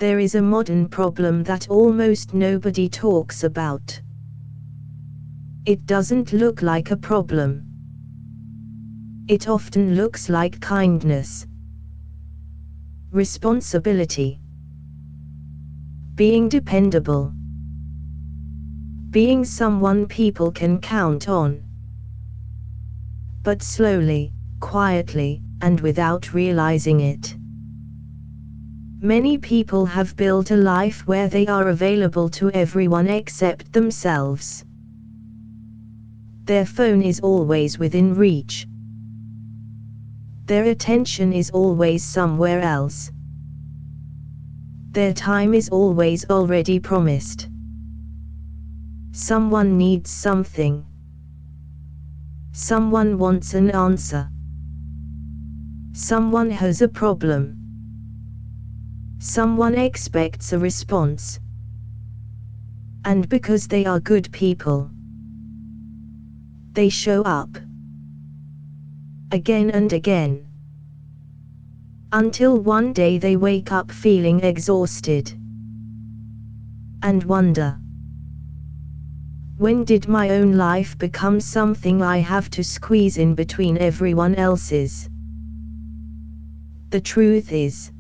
there is a modern problem that almost nobody talks about. It doesn't look like a problem. It often looks like kindness, responsibility, being dependable, being someone people can count on. But slowly, quietly, and without realizing it, many people have built a life where they are available to everyone except themselves. Their phone is always within reach. Their attention is always somewhere else. Their time is always already promised. Someone needs something. Someone wants an answer. Someone has a problem. Someone expects a response. And because they are good people, they show up again and again, until one day they wake up feeling exhausted and wonder, when did my own life become something I have to squeeze in between everyone else's? The truth is,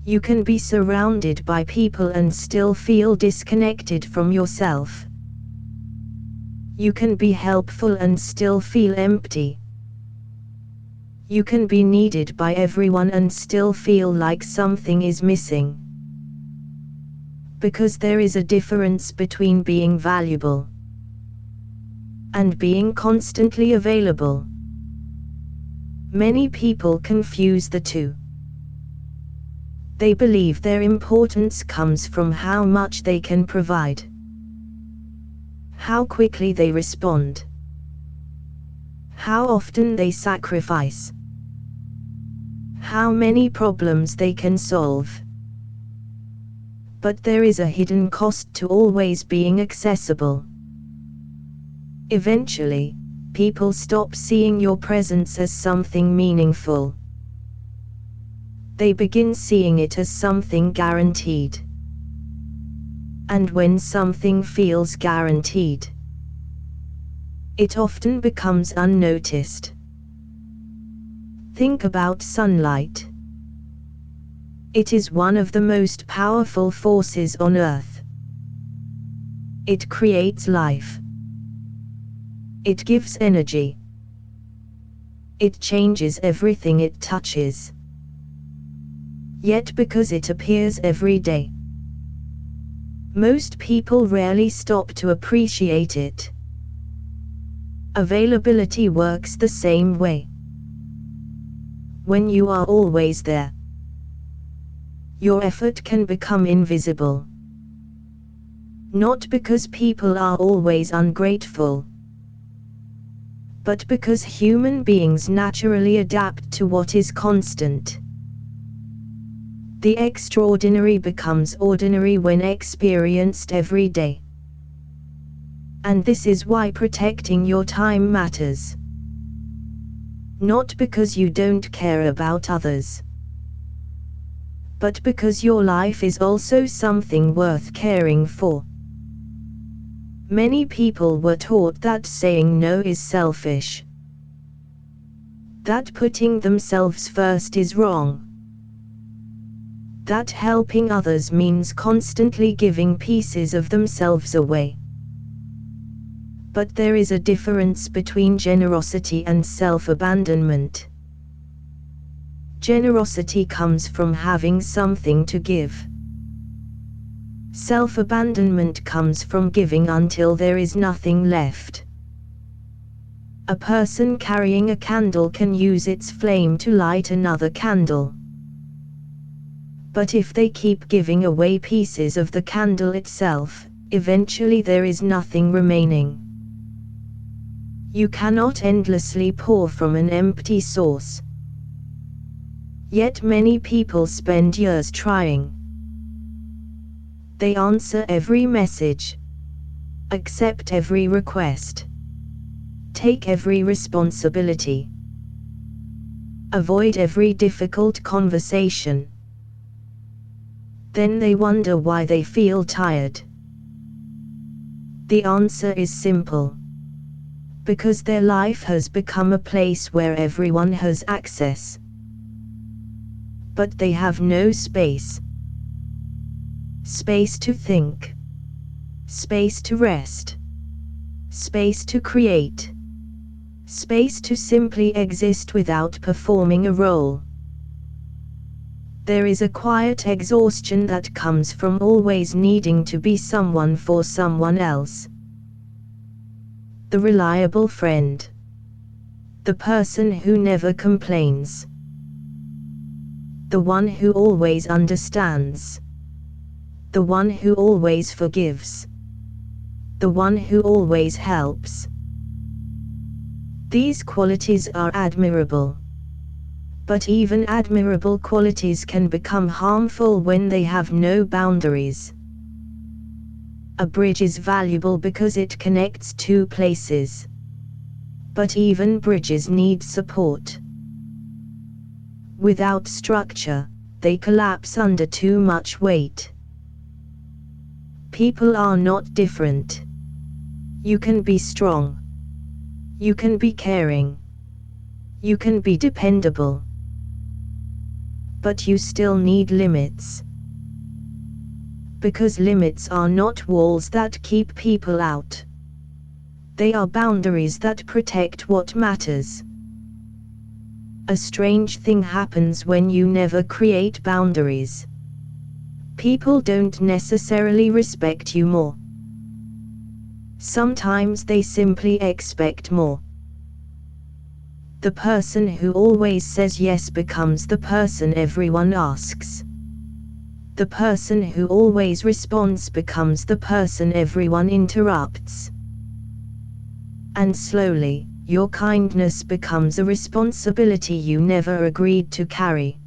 you can be surrounded by people and still feel disconnected from yourself. You can be helpful and still feel empty. You can be needed by everyone and still feel like something is missing. Because there is a difference between being valuable and being constantly available. Many people confuse the two. They believe their importance comes from how much they can provide, how quickly they respond, how often they sacrifice, how many problems they can solve. But there is a hidden cost to always being accessible. Eventually, people stop seeing your presence as something meaningful. They begin seeing it as something guaranteed. And when something feels guaranteed, it often becomes unnoticed. Think about sunlight. It is one of the most powerful forces on Earth. It creates life. It gives energy. It changes everything it touches. Yet because it appears every day, most people rarely stop to appreciate it. Availability works the same way. When you are always there, your effort can become invisible. Not because people are always ungrateful, but because human beings naturally adapt to what is constant. The extraordinary becomes ordinary when experienced every day. And this is why protecting your time matters. Not because you don't care about others, but because your life is also something worth caring for. Many people were taught that saying no is selfish, that putting themselves first is wrong, that helping others means constantly giving pieces of themselves away. But there is a difference between generosity and self-abandonment. Generosity comes from having something to give. Self-abandonment comes from giving until there is nothing left. A person carrying a candle can use its flame to light another candle. But if they keep giving away pieces of the candle itself, eventually there is nothing remaining. You cannot endlessly pour from an empty sauce. Yet many people spend years trying. They answer every message, accept every request, take every responsibility, avoid every difficult conversation. Then they wonder why they feel tired. The answer is simple. Because their life has become a place where everyone has access. But they have no space. Space to think. Space to rest. Space to create. Space to simply exist without performing a role. There is a quiet exhaustion that comes from always needing to be someone for someone else. The reliable friend. The person who never complains. The one who always understands. The one who always forgives. The one who always helps. These qualities are admirable. But even admirable qualities can become harmful when they have no boundaries. A bridge is valuable because it connects two places. But even bridges need support. Without structure, they collapse under too much weight. People are not different. You can be strong. You can be caring. You can be dependable. But you still need limits. Because limits are not walls that keep people out. They are boundaries that protect what matters. A strange thing happens when you never create boundaries. People don't necessarily respect you more. Sometimes they simply expect more. The person who always says yes becomes the person everyone asks. The person who always responds becomes the person everyone interrupts. And slowly, your kindness becomes a responsibility you never agreed to carry.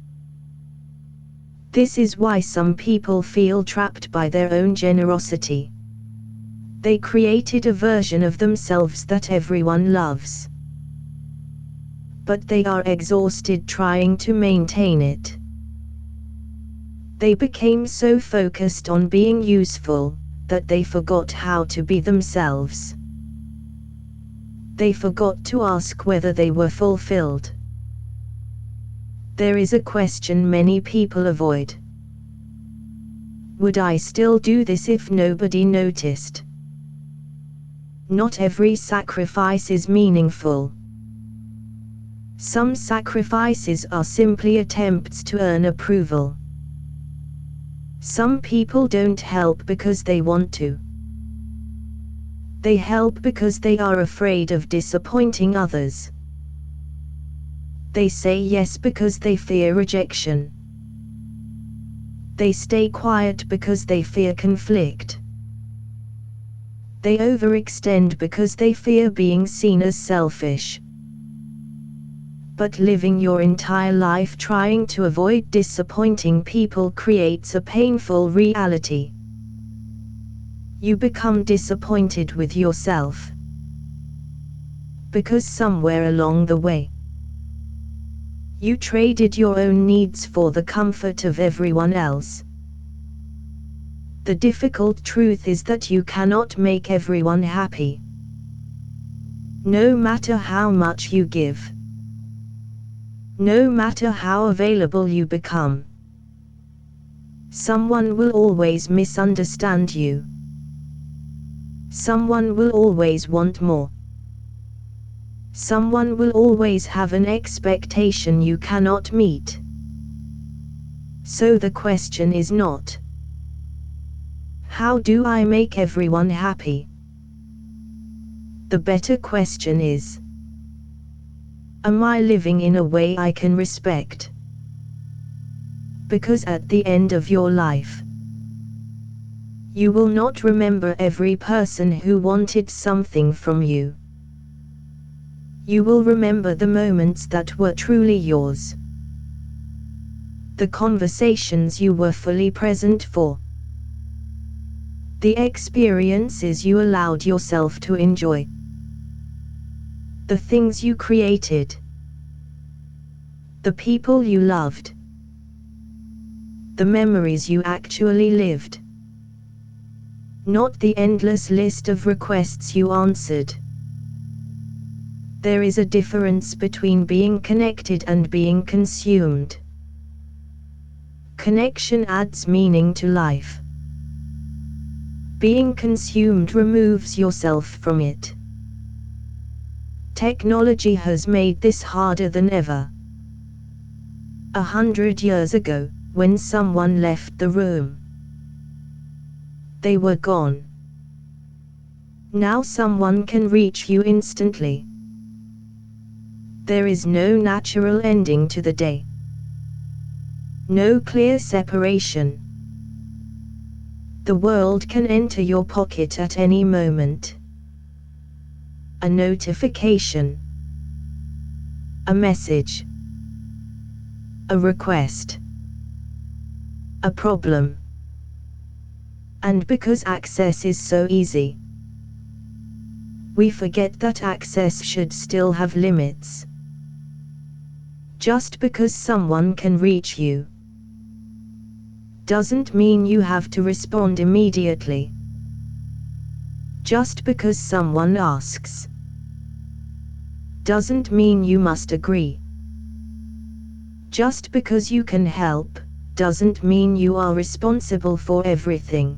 This is why some people feel trapped by their own generosity. They created a version of themselves that everyone loves. But they are exhausted trying to maintain it. They became so focused on being useful, that they forgot how to be themselves. They forgot to ask whether they were fulfilled. There is a question many people avoid. Would I still do this if nobody noticed? Not every sacrifice is meaningful. Some sacrifices are simply attempts to earn approval. Some people don't help because they want to. They help because they are afraid of disappointing others. They say yes because they fear rejection. They stay quiet because they fear conflict. They overextend because they fear being seen as selfish. But living your entire life trying to avoid disappointing people creates a painful reality. You become disappointed with yourself. Because somewhere along the way, you traded your own needs for the comfort of everyone else. The difficult truth is that you cannot make everyone happy. No matter how much you give. No matter how available you become. Someone will always misunderstand you. Someone will always want more. Someone will always have an expectation you cannot meet. So the question is not, how do I make everyone happy? The better question is, am I living in a way I can respect? Because at the end of your life, you will not remember every person who wanted something from you. You will remember the moments that were truly yours. The conversations you were fully present for. The experiences you allowed yourself to enjoy. The things you created. The people you loved. the memories you actually lived. Not the endless list of requests you answered. There is a difference between being connected and being consumed. Connection adds meaning to life. Being consumed removes yourself from it. Technology has made this harder than ever. 100 years ago, when someone left the room, they were gone. Now someone can reach you instantly. There is no natural ending to the day. No clear separation. The world can enter your pocket at any moment. A notification. A message. A request. A problem. And because access is so easy, we forget that access should still have limits. Just because someone can reach you doesn't mean you have to respond immediately. Just because someone asks doesn't mean you must agree. Just because you can help doesn't mean you are responsible for everything.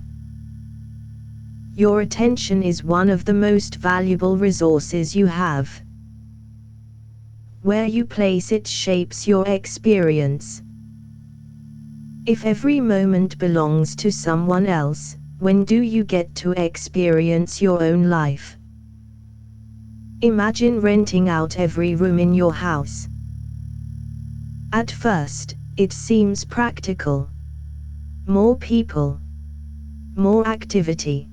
Your attention is one of the most valuable resources you have. Where you place it shapes your experience. If every moment belongs to someone else, when do you get to experience your own life? Imagine renting out every room in your house. At first, it seems practical. More people, more activity,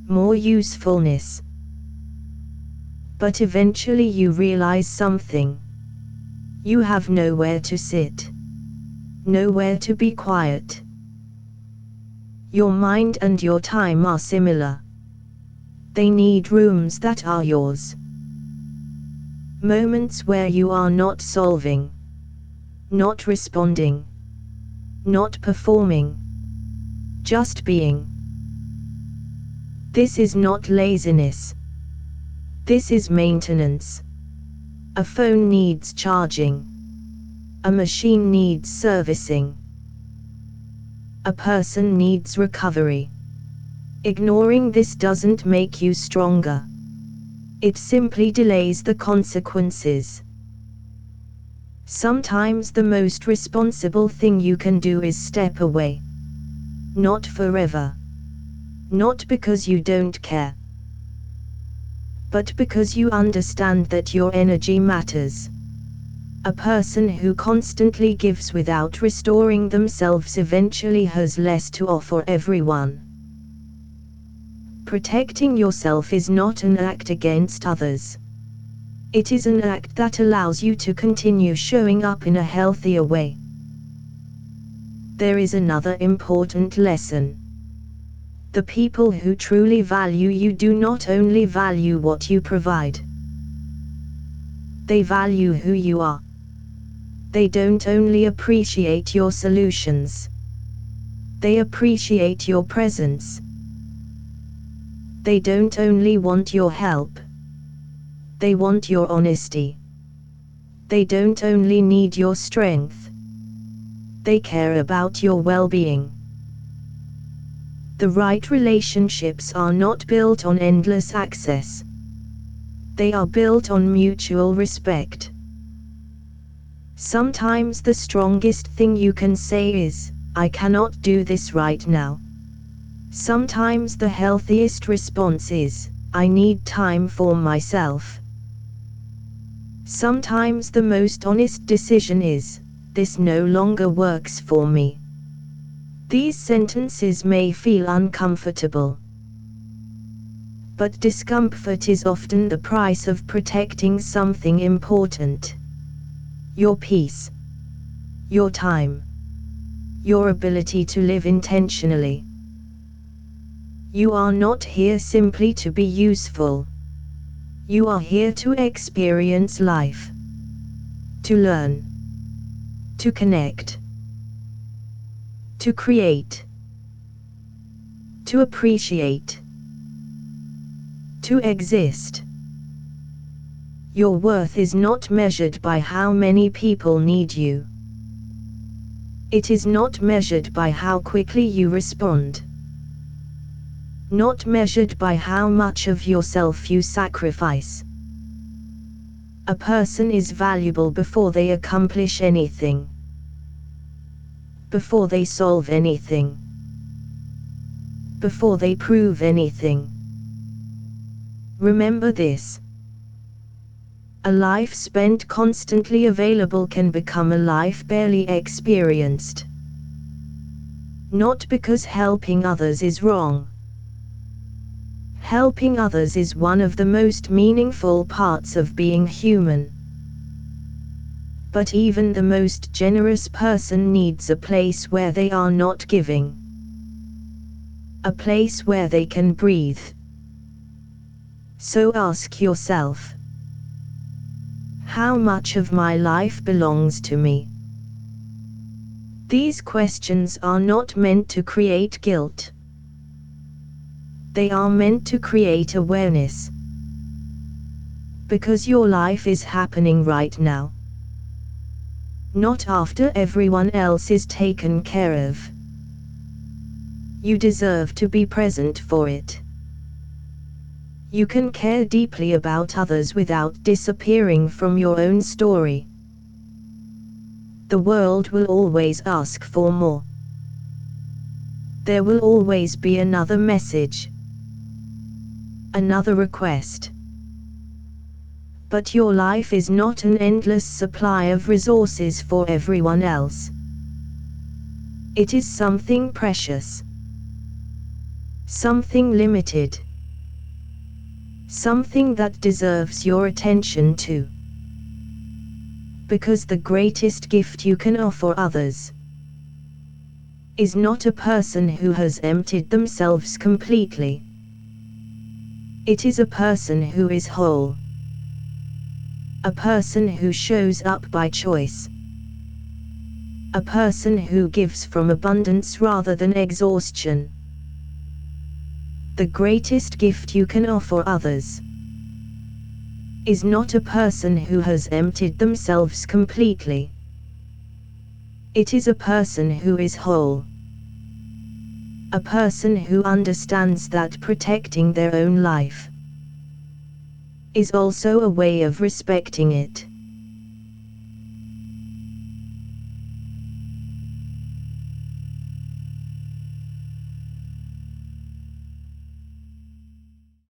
more usefulness. But eventually you realize something. You have nowhere to sit. Nowhere to be quiet. Your mind and your time are similar. They need rooms that are yours. Moments where you are not solving, not responding, not performing, just being. This is not laziness. This is maintenance. A phone needs charging. A machine needs servicing. A person needs recovery. Ignoring this doesn't make you stronger. It simply delays the consequences. Sometimes the most responsible thing you can do is step away. Not forever. Not because you don't care, but because you understand that your energy matters. A person who constantly gives without restoring themselves eventually has less to offer everyone. Protecting yourself is not an act against others. It is an act that allows you to continue showing up in a healthier way. There is another important lesson. The people who truly value you do not only value what you provide. They value who you are. They don't only appreciate your solutions. They appreciate your presence. They don't only want your help. They want your honesty. They don't only need your strength. They care about your well-being. The right relationships are not built on endless access. They are built on mutual respect. Sometimes the strongest thing you can say is, "I cannot do this right now." Sometimes the healthiest response is, "I need time for myself." Sometimes the most honest decision is, "This no longer works for me." These sentences may feel uncomfortable, but discomfort is often the price of protecting something important. Your peace, your time, your ability to live intentionally. You are not here simply to be useful. You are here to experience life, to learn, to connect. to create, to appreciate, to exist. Your worth is not measured by how many people need you. It is not measured by how quickly you respond. Not measured by how much of yourself you sacrifice. A person is valuable before they accomplish anything. Before they solve anything. Before they prove anything. Remember this. A life spent constantly available can become a life barely experienced. Not because helping others is wrong. Helping others is one of the most meaningful parts of being human. But even the most generous person needs a place where they are not giving. A place where they can breathe. So ask yourself, how much of my life belongs to me? These questions are not meant to create guilt. They are meant to create awareness. Because your life is happening right now. Not after everyone else is taken care of. You deserve to be present for it. You can care deeply about others without disappearing from your own story. The world will always ask for more. There will always be another message. Another request. But your life is not an endless supply of resources for everyone else. It is something precious. Something limited. Something that deserves your attention too. Because the greatest gift you can offer others is not a person who has emptied themselves completely. It is a person who is whole. A person who shows up by choice. A person who gives from abundance rather than exhaustion. The greatest gift you can offer others is not a person who has emptied themselves completely. It is a person who is whole. A person who understands that protecting their own life is also a way of respecting it.